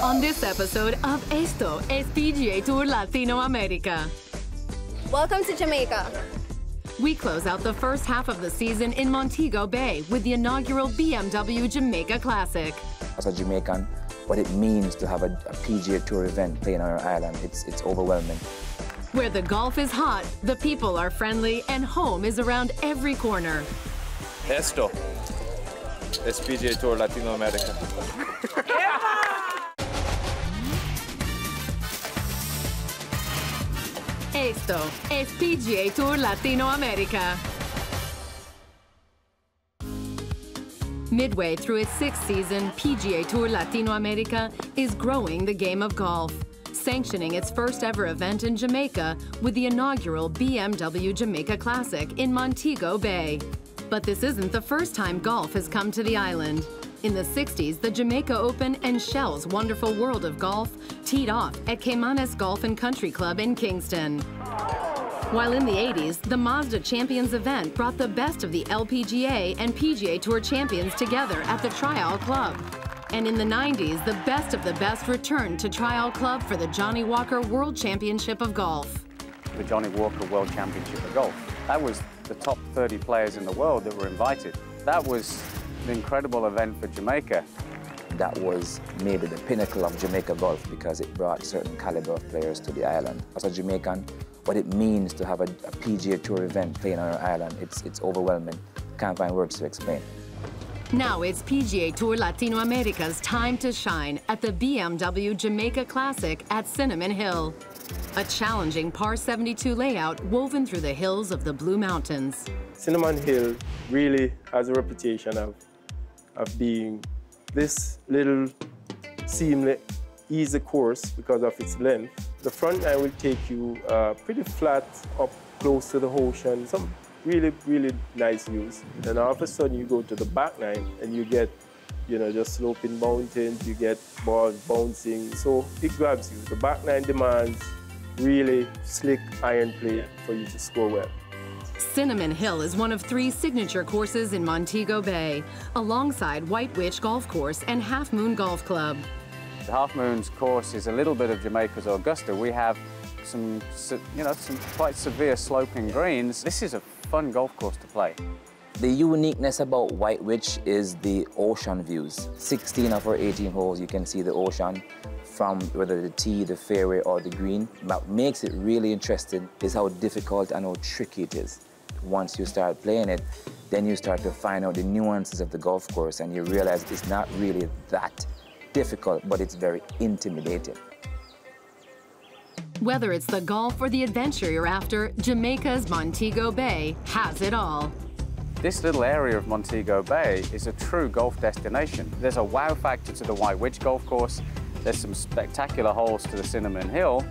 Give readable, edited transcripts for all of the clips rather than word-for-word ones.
On this episode of Esto es PGA Tour Latinoamérica. Welcome to Jamaica. We close out the first half of the season in Montego Bay with the inaugural BMW Jamaica Classic. As a Jamaican, what it means to have a PGA Tour event playing on our island, it's overwhelming. Where the golf is hot, the people are friendly, and home is around every corner. Esto es PGA Tour Latinoamérica. Esto es PGA Tour Latinoamérica. Midway through its sixth season, PGA Tour Latinoamérica is growing the game of golf, sanctioning its first ever event in Jamaica with the inaugural BMW Jamaica Classic in Montego Bay. But this isn't the first time golf has come to the island. In the 60s, the Jamaica Open and Shell's Wonderful World of Golf teed off at Caymanes Golf and Country Club in Kingston. While in the 80s, the Mazda Champions event brought the best of the LPGA and PGA Tour champions together at the Trial Club. And in the 90s, the best of the best returned to Trial Club for the Johnny Walker World Championship of Golf. The Johnny Walker World Championship of Golf. That was the top 30 players in the world that were invited. That was an incredible event for Jamaica. That was maybe the pinnacle of Jamaica golf because it brought certain caliber of players to the island. As a Jamaican, what it means to have a PGA Tour event playing on our island, it's overwhelming. Can't find words to explain. Now it's PGA Tour Latinoamérica's time to shine at the BMW Jamaica Classic at Cinnamon Hill. A challenging par 72 layout woven through the hills of the Blue Mountains. Cinnamon Hill really has a reputation of being this little seamless, easy course because of its length. The front nine will take you pretty flat up close to the ocean, some really, really nice views. Then all of a sudden you go to the back nine and you get, just sloping mountains, you get balls bouncing, so it grabs you. The back nine demands really slick iron play for you to score well. Cinnamon Hill is one of 3 signature courses in Montego Bay, alongside White Witch Golf Course and Half Moon Golf Club. The Half Moon's course is a little bit of Jamaica's Augusta. We have some quite severe sloping greens. This is a fun golf course to play. The uniqueness about White Witch is the ocean views. 16 of our 18 holes, you can see the ocean from whether the tee, the fairway, or the green. What makes it really interesting is how difficult and how tricky it is. Once you start playing it, then you start to find out the nuances of the golf course and you realize it's not really that difficult, but it's very intimidating. Whether it's the golf or the adventure you're after, Jamaica's Montego Bay has it all. This little area of Montego Bay is a true golf destination. There's a wow factor to the White Witch Golf Course. There's some spectacular holes to the Cinnamon Hill.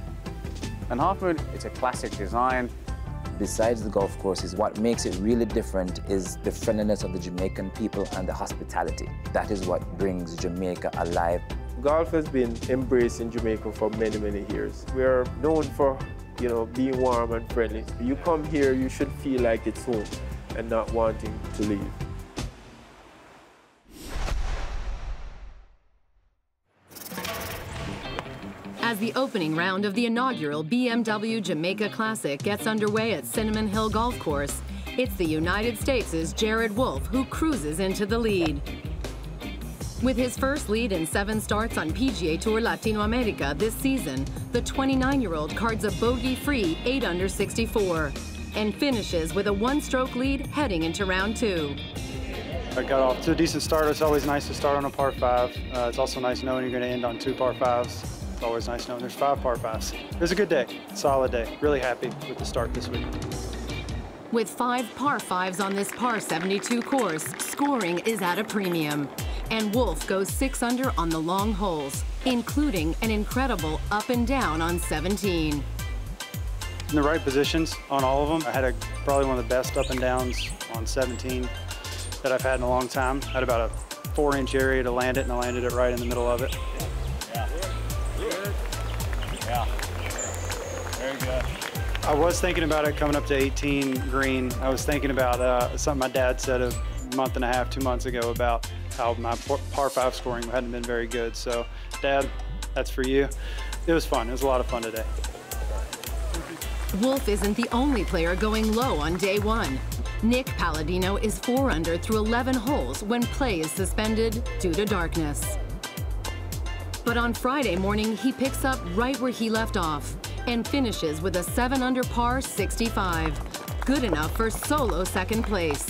And Half Moon, it's a classic design. Besides the golf courses, what makes it really different is the friendliness of the Jamaican people and the hospitality. That is what brings Jamaica alive. Golf has been embraced in Jamaica for many, many years. We're known for, being warm and friendly. You come here, you should feel like it's home and not wanting to leave. As the opening round of the inaugural BMW Jamaica Classic gets underway at Cinnamon Hill Golf Course, it's the United States' Jared Wolff who cruises into the lead. With his first lead in 7 starts on PGA Tour Latinoamérica this season, the 29-year-old cards a bogey-free 8 under 64 and finishes with a 1-stroke lead heading into round 2. I got off to a decent start. It's always nice to start on a par 5. It's also nice knowing you're going to end on 2 par 5s. It's always nice knowing there's 5 par 5s. It was a good day, solid day. Really happy with the start this week. With 5 par 5s on this par 72 course, scoring is at a premium. And Wolff goes 6 under on the long holes, including an incredible up and down on 17. In the right positions on all of them. I had probably one of the best up and downs on 17 that I've had in a long time. I had about a 4-inch area to land it, and I landed it right in the middle of it. Yeah. Yeah. Very good. I was thinking about it coming up to 18 green. I was thinking about something my dad said a month and a half, 2 months ago about how my par 5 scoring hadn't been very good. So, Dad, That's for you. It was fun. It was a lot of fun today. Wolff isn't the only player going low on day one. Nick Palladino is 4 under through 11 holes when play is suspended due to darkness. But on Friday morning, he picks up right where he left off and finishes with a 7 under par 65, good enough for solo second place.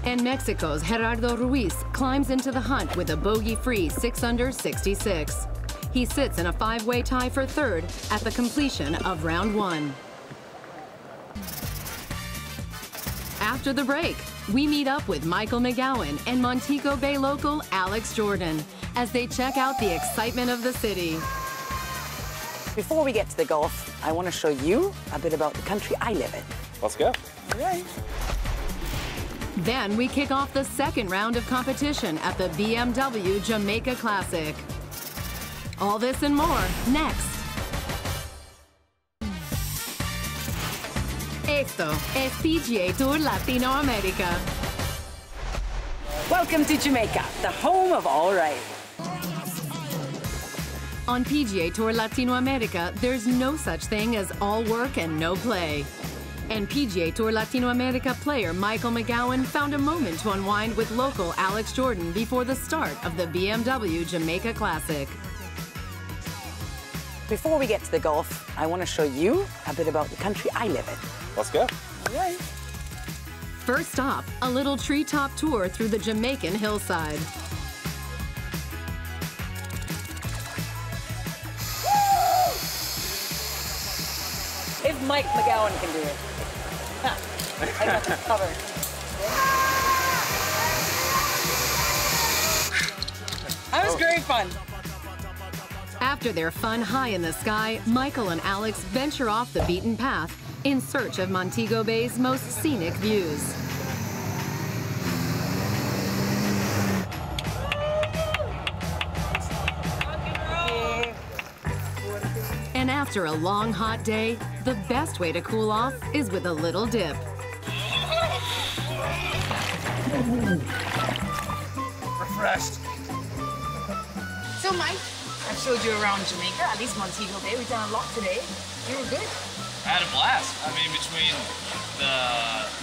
And Mexico's Gerardo Ruiz climbs into the hunt with a bogey-free 6 under 66. He sits in a 5-way tie for third at the completion of round 1. After the break, we meet up with Michael McGowan and Montego Bay local Alex Jordan as they check out the excitement of the city. Before we get to the golf, I want to show you a bit about the country I live in. Let's go. All right. Then we kick off the second round of competition at the BMW Jamaica Classic. All this and more next. Esto es PGA Tour Latinoamérica. Welcome to Jamaica, the home of all right. On PGA Tour Latinoamérica, there's no such thing as all work and no play. And PGA Tour Latinoamérica player Michael McGowan found a moment to unwind with local Alex Jordan before the start of the BMW Jamaica Classic. Before we get to the golf, I want to show you a bit about the country I live in. Let's go. All right. First stop, a little treetop tour through the Jamaican hillside. If Mike McGowan can do it. I got this covered. That was great fun. After their fun high in the sky, Michael and Alex venture off the beaten path in search of Montego Bay's most scenic views. And after a long, hot day, the best way to cool off is with a little dip. Refreshed. So, Mike, I showed you around Jamaica, at least Montego Bay. We've done a lot today. You were good. I had a blast. I mean, between the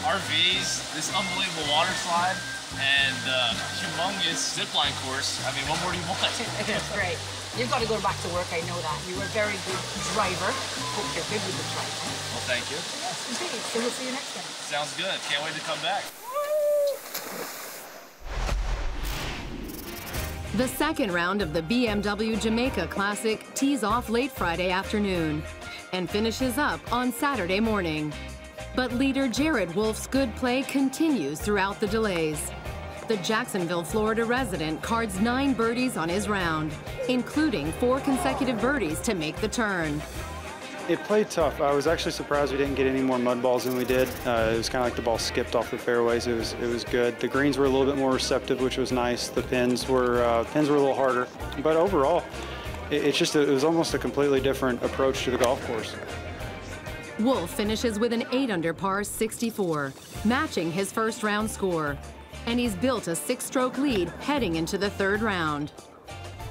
RVs, this unbelievable water slide, and the humongous zipline course, I mean, what more do you want? That's great. You've got to go back to work, I know that. You were a very good driver. Hope you're good with the driving. Well, thank you. Yes, indeed. So we'll see you next time. Sounds good. Can't wait to come back. The second round of the BMW Jamaica Classic tees off late Friday afternoon and finishes up on Saturday morning. But leader Jared Wolff's good play continues throughout the delays. The Jacksonville, Florida resident cards 9 birdies on his round, including 4 consecutive birdies to make the turn. It played tough. I was actually surprised we didn't get any more mud balls than we did. It was kind of like the ball skipped off the fairways. It was good. The greens were a little bit more receptive, which was nice. The pins were a little harder. But overall, it was almost a completely different approach to the golf course. Wolff finishes with an 8 under par 64, matching his first round score. And he's built a 6-stroke lead heading into the third round.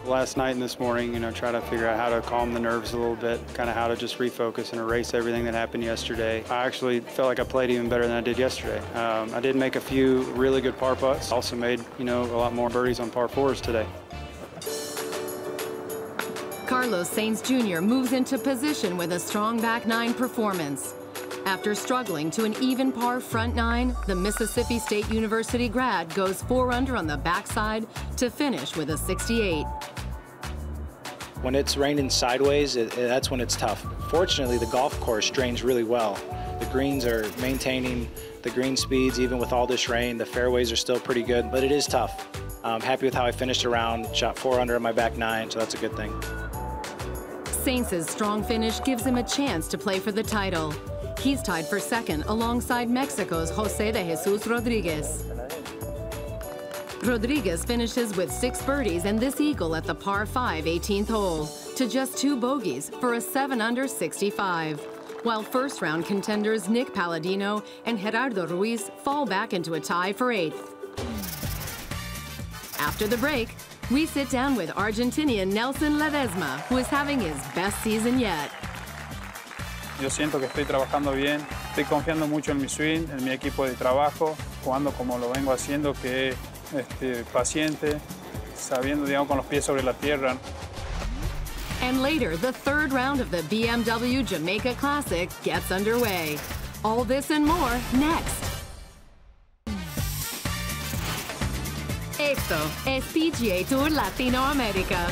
Last night and this morning, try to figure out how to calm the nerves a little bit, kind of how to just refocus and erase everything that happened yesterday. I actually felt like I played even better than I did yesterday. I did make a few really good par putts. Also made, a lot more birdies on par 4s today. Carlos Sainz Jr. moves into position with a strong back 9 performance. After struggling to an even par front 9, the Mississippi State University grad goes 4 under on the backside to finish with a 68. When it's raining sideways, that's when it's tough. Fortunately, the golf course drains really well. The greens are maintaining the green speeds even with all this rain. The fairways are still pretty good, but it is tough. I'm happy with how I finished around, shot 4 under on my back 9, so that's a good thing. Sainz's strong finish gives him a chance to play for the title. He's tied for second alongside Mexico's Jose de Jesus Rodriguez. Rodriguez finishes with 6 birdies and this eagle at the par 5 18th hole to just 2 bogeys for a 7 under 65, while first round contenders Nick Palladino and Gerardo Ruiz fall back into a tie for 8th. After the break, We sit down with Argentinian Nelson Ledesma, who is having his best season yet. Yo siento que estoy trabajando bien, estoy confiando mucho en mi swing, en mi equipo de trabajo, jugando como lo vengo haciendo, que es paciente, sabiendo, digamos, con los pies sobre la tierra. And later, the third round of the BMW Jamaica Classic gets underway. All this and more next. Esto es PGA Tour Latinoamérica.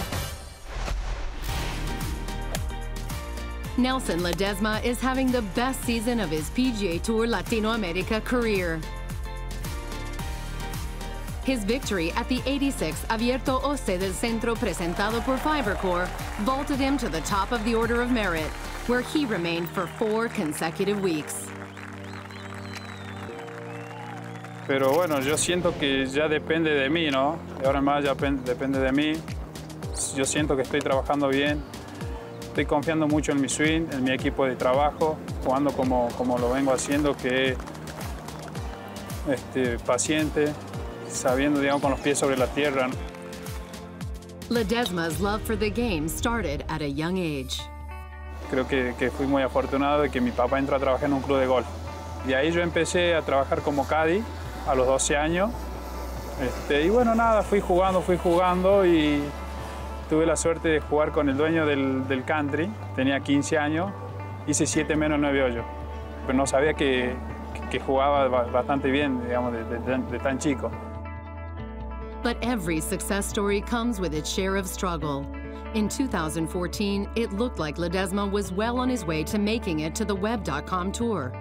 Nelson Ledesma is having the best season of his PGA Tour Latinoamérica career. His victory at the 86th Abierto Oste del Centro presentado por Fibercore vaulted him to the top of the order of merit, where he remained for 4 consecutive weeks. Pero bueno, yo siento que ya depende de mí, ¿no? De ahora en más ya depende de mí. Yo siento que estoy trabajando bien. Estoy confiando mucho en mi swing, en mi equipo de trabajo, jugando como lo vengo haciendo, que es paciente, sabiendo, digamos, con los pies sobre la tierra. Ledesma's love for the game started at a young age. Creo que fui muy afortunado de que mi papá entró a trabajar en un club de golf. Y ahí yo empecé a trabajar como caddy a los 12 años. Y bueno, nada, fui jugando y tuve la suerte de jugar con el dueño del country. Tenía 15 años, hice 7 menos 9 hoyos. Pero no sabía que jugaba bastante bien, digamos, de tan chico. But every success story comes with its share of struggle. In 2014, it looked like Ledesma was well on his way to making it to the Web.com Tour.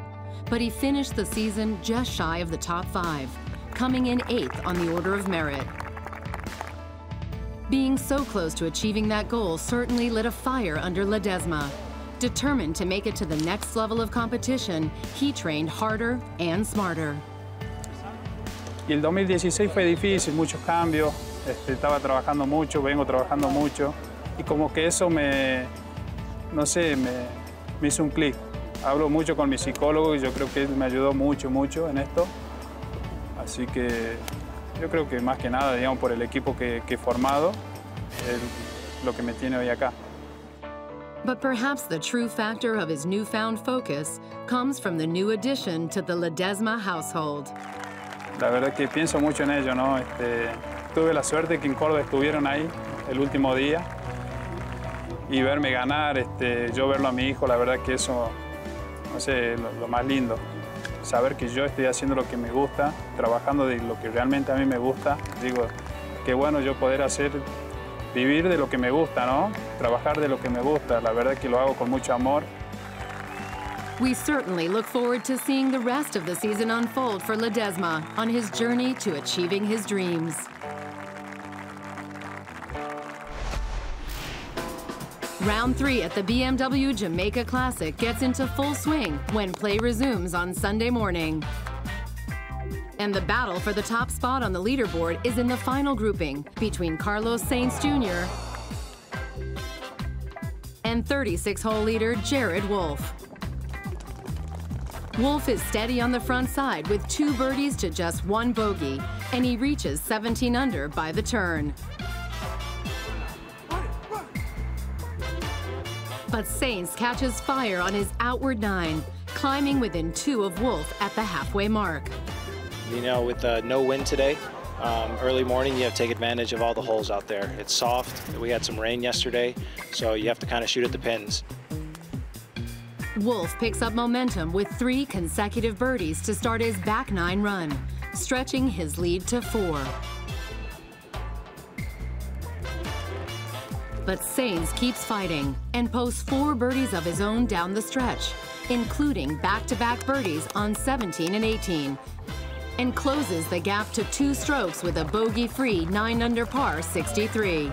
But he finished the season just shy of the top 5, coming in 8th on the order of merit. Being so close to achieving that goal certainly lit a fire under Ledesma. Determined to make it to the next level of competition, he trained harder and smarter. Y el 2016 fue difícil, muchos cambios, estaba trabajando mucho, vengo trabajando mucho, y como que eso me hizo un clic. Hablo mucho con mi psicólogo y yo creo que él me ayudó mucho en esto. Así que yo creo que más que nada, digamos, por el equipo que he formado, es lo que me tiene hoy acá. But perhaps the true factor of his newfound focus comes from the new addition to the Ledesma household. La verdad que pienso mucho en ello, ¿no? Tuve la suerte que en Córdoba estuvieron ahí el último día y verme ganar, yo verlo a mi hijo, la verdad que eso, no sé, lo más lindo. Saber que yo estoy haciendo lo que me gusta, trabajando de lo que realmente a mí me gusta. Digo, qué bueno yo poder vivir de lo que me gusta, ¿no? Trabajar de lo que me gusta, la verdad que lo hago con mucho amor. We certainly look forward to seeing the rest of the season unfold for Ledesma on his journey to achieving his dreams. Round 3 at the BMW Jamaica Classic gets into full swing when play resumes on Sunday morning. And the battle for the top spot on the leaderboard is in the final grouping between Carlos Sainz Jr. and 36-hole leader Jared Wolff. Wolff is steady on the front side with 2 birdies to just 1 bogey, and he reaches 17 under by the turn. But Sainz catches fire on his outward 9, climbing within 2 of Wolff at the halfway mark. You know, with no wind today, early morning, you have to take advantage of all the holes out there. It's soft. We had some rain yesterday, so you have to kind of shoot at the pins. Wolff picks up momentum with 3 consecutive birdies to start his back 9 run, stretching his lead to 4. But Sainz keeps fighting and posts 4 birdies of his own down the stretch, including back-to-back birdies on 17 and 18, and closes the gap to 2 strokes with a bogey-free 9 under par 63.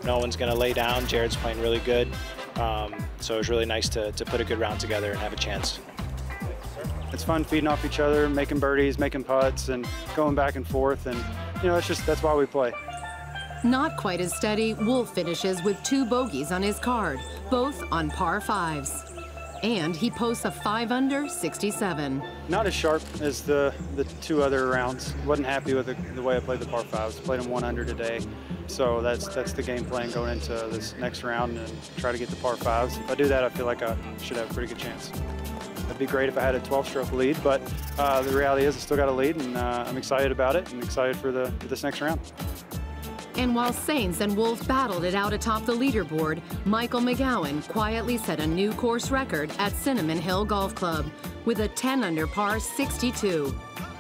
No one's going to lay down. Jared's playing really good. So it was really nice to put a good round together and have a chance. It's fun feeding off each other, making birdies, making putts, and going back and forth. And, you know, that's why we play. Not quite as steady, Wolff finishes with 2 bogeys on his card, both on par 5s. And he posts a 5-under 67. Not as sharp as the two other rounds. Wasn't happy with the way I played the par fives. Played them 1 under today. So that's the game plan going into this next round and try to get the par fives. If I do that, I feel like I should have a pretty good chance. It'd be great if I had a 12-stroke lead, but the reality is I still got a lead, and I'm excited about it and excited for this next round. And while Sainz and Wolff battled it out atop the leaderboard, Michael McGowan quietly set a new course record at Cinnamon Hill Golf Club with a 10-under par 62,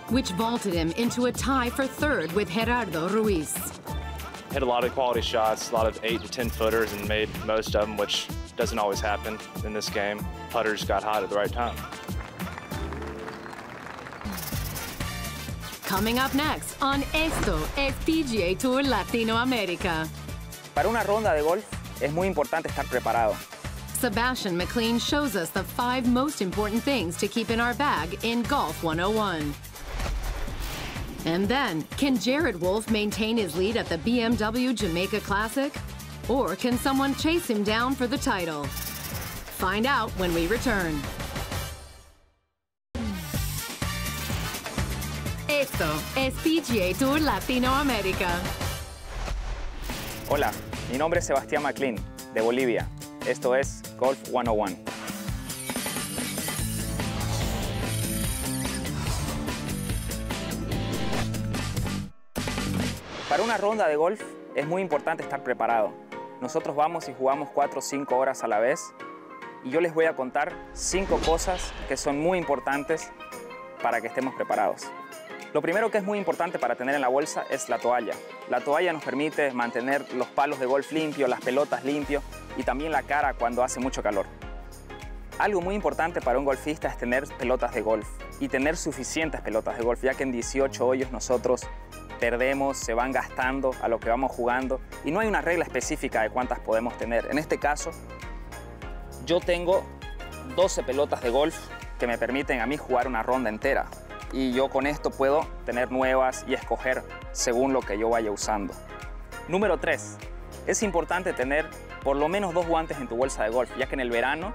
which vaulted him into a tie for third with Gerardo Ruiz. Hit a lot of quality shots, a lot of 8 to 10 footers, and made most of them, which doesn't always happen in this game. Putters got hot at the right time. Coming up next on Esto es PGA Tour Latinoamérica. Para una ronda de golf es muy importante estar preparado. Sebastian McLean shows us the 5 most important things to keep in our bag in Golf 101. And then, can Jared Wolff maintain his lead at the BMW Jamaica Classic? Or can someone chase him down for the title? Find out when we return. Esto es PGA Tour Latinoamérica. Hola, mi nombre es Sebastián McLean, de Bolivia. Esto es Golf 101. Para una ronda de golf es muy importante estar preparado. Nosotros vamos y jugamos 4 o 5 horas a la vez y yo les voy a contar 5 cosas que son muy importantes para que estemos preparados. Lo primero que es muy importante para tener en la bolsa es la toalla. La toalla nos permite mantener los palos de golf limpios, las pelotas limpios y también la cara cuando hace mucho calor. Algo muy importante para un golfista es tener pelotas de golf y tener suficientes pelotas de golf, ya que en 18 hoyos nosotros perdemos, se van gastando a lo que vamos jugando y no hay una regla específica de cuántas podemos tener. En este caso, yo tengo 12 pelotas de golf que me permiten a mí jugar una ronda entera. Y yo con esto puedo tener nuevas y escoger según lo que yo vaya usando. Número 3. Es importante tener por lo menos 2 guantes en tu bolsa de golf, ya que en el verano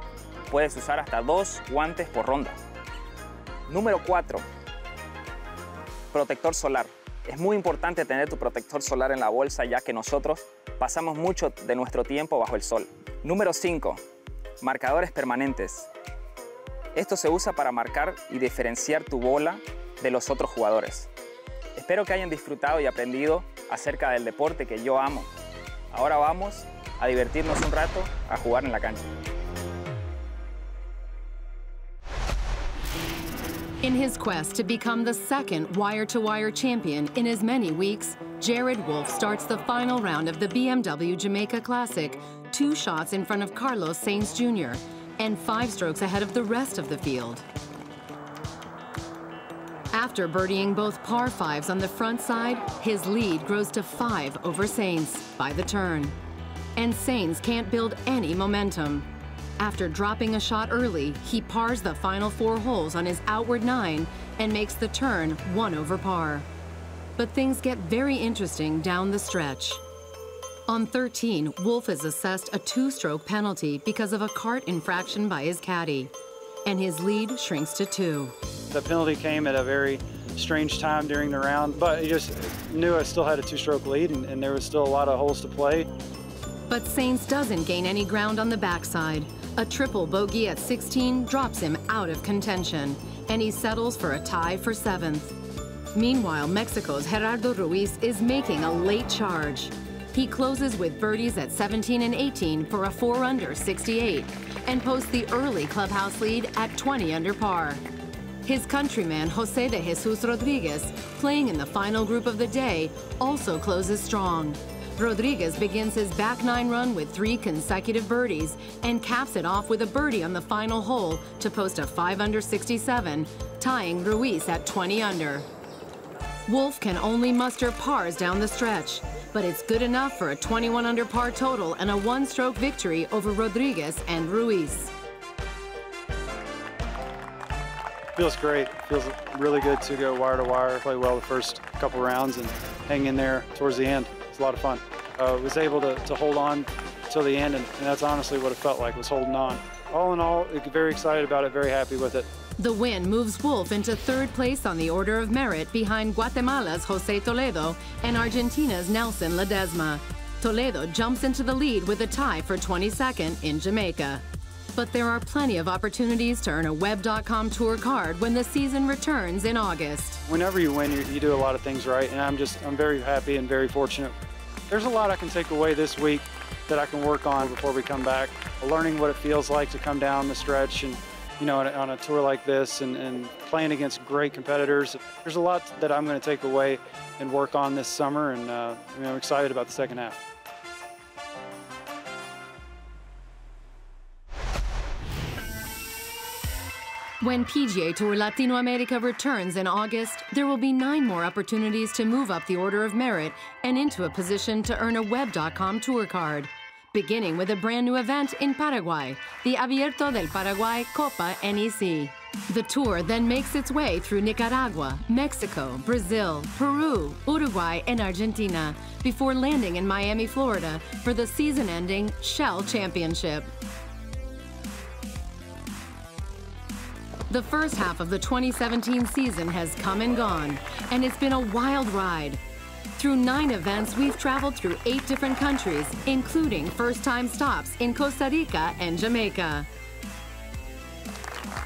puedes usar hasta 2 guantes por ronda. Número 4. Protector solar. Es muy importante tener tu protector solar en la bolsa, ya que nosotros pasamos mucho de nuestro tiempo bajo el sol. Número 5. Marcadores permanentes. Esto se usa para marcar y diferenciar tu bola de los otros jugadores. Espero que hayan disfrutado y aprendido acerca del deporte que yo amo. Ahora vamos a divertirnos un rato, a jugar en la cancha. In his quest to become the second wire-to-wire champion in as many weeks, Jared Wolff starts the final round of the BMW Jamaica Classic, 2 shots in front of Carlos Sainz Jr., and 5 strokes ahead of the rest of the field. After birdieing both par 5s on the front side, his lead grows to 5 over Sainz by the turn. And Sainz can't build any momentum. After dropping a shot early, he pars the final 4 holes on his outward 9 and makes the turn 1 over par. But things get very interesting down the stretch. On 13, Wolff is assessed a 2-stroke penalty because of a cart infraction by his caddy, and his lead shrinks to 2. The penalty came at a very strange time during the round, but he just knew I still had a 2-stroke lead, and there was still a lot of holes to play. But Sainz doesn't gain any ground on the backside. A triple bogey at 16 drops him out of contention, and he settles for a tie for 7th. Meanwhile, Mexico's Gerardo Ruiz is making a late charge. He closes with birdies at 17 and 18 for a 4-under 68 and posts the early clubhouse lead at 20 under par. His countryman, Jose de Jesus Rodriguez, playing in the final group of the day, also closes strong. Rodriguez begins his back 9 run with 3 consecutive birdies and caps it off with a birdie on the final hole to post a 5-under 67, tying Ruiz at 20 under. Wolff can only muster pars down the stretch, but it's good enough for a 21 under par total and a 1-stroke victory over Rodriguez and Ruiz. Feels great. Feels really good to go wire to wire, play well the first couple rounds and hang in there towards the end. It's a lot of fun. Was able to hold on till the end, and that's honestly what it felt like, was holding on. all in all, very excited about it, very happy with it. The win moves Wolf into third place on the order of merit behind Guatemala's Jose Toledo and Argentina's Nelson Ledesma. Toledo jumps into the lead with a tie for 22nd in Jamaica. But there are plenty of opportunities to earn a Web.com Tour card when the season returns in August. Whenever you win, you do a lot of things right, and I'm very happy and very fortunate. There's a lot I can take away this week that I can work on before we come back. Learning what it feels like to come down the stretch and, you know, on a tour like this and playing against great competitors. There's a lot that I'm going to take away and work on this summer, and I'm excited about the second half. When PGA Tour Latinoamérica returns in August, there will be 9 more opportunities to move up the order of merit and into a position to earn a Web.com Tour card. Beginning with a brand new event in Paraguay, the Abierto del Paraguay Copa NEC. The tour then makes its way through Nicaragua, Mexico, Brazil, Peru, Uruguay, and Argentina before landing in Miami, Florida for the season-ending Shell Championship. The first half of the 2017 season has come and gone, and it's been a wild ride. Through 9 events, we've traveled through 8 different countries, including first-time stops in Costa Rica and Jamaica.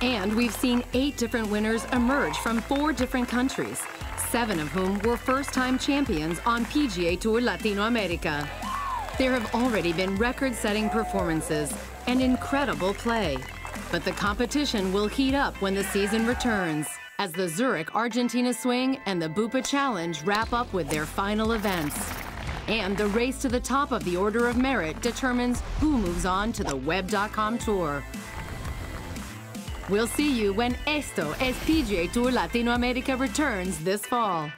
And we've seen 8 different winners emerge from 4 different countries, 7 of whom were first-time champions on PGA Tour Latinoamérica. There have already been record-setting performances and incredible play. But the competition will heat up when the season returns, as the Zurich Argentina Swing and the Bupa Challenge wrap up with their final events. And the race to the top of the order of merit determines who moves on to the Web.com Tour. We'll see you when Esto es PGA Tour Latinoamérica returns this fall.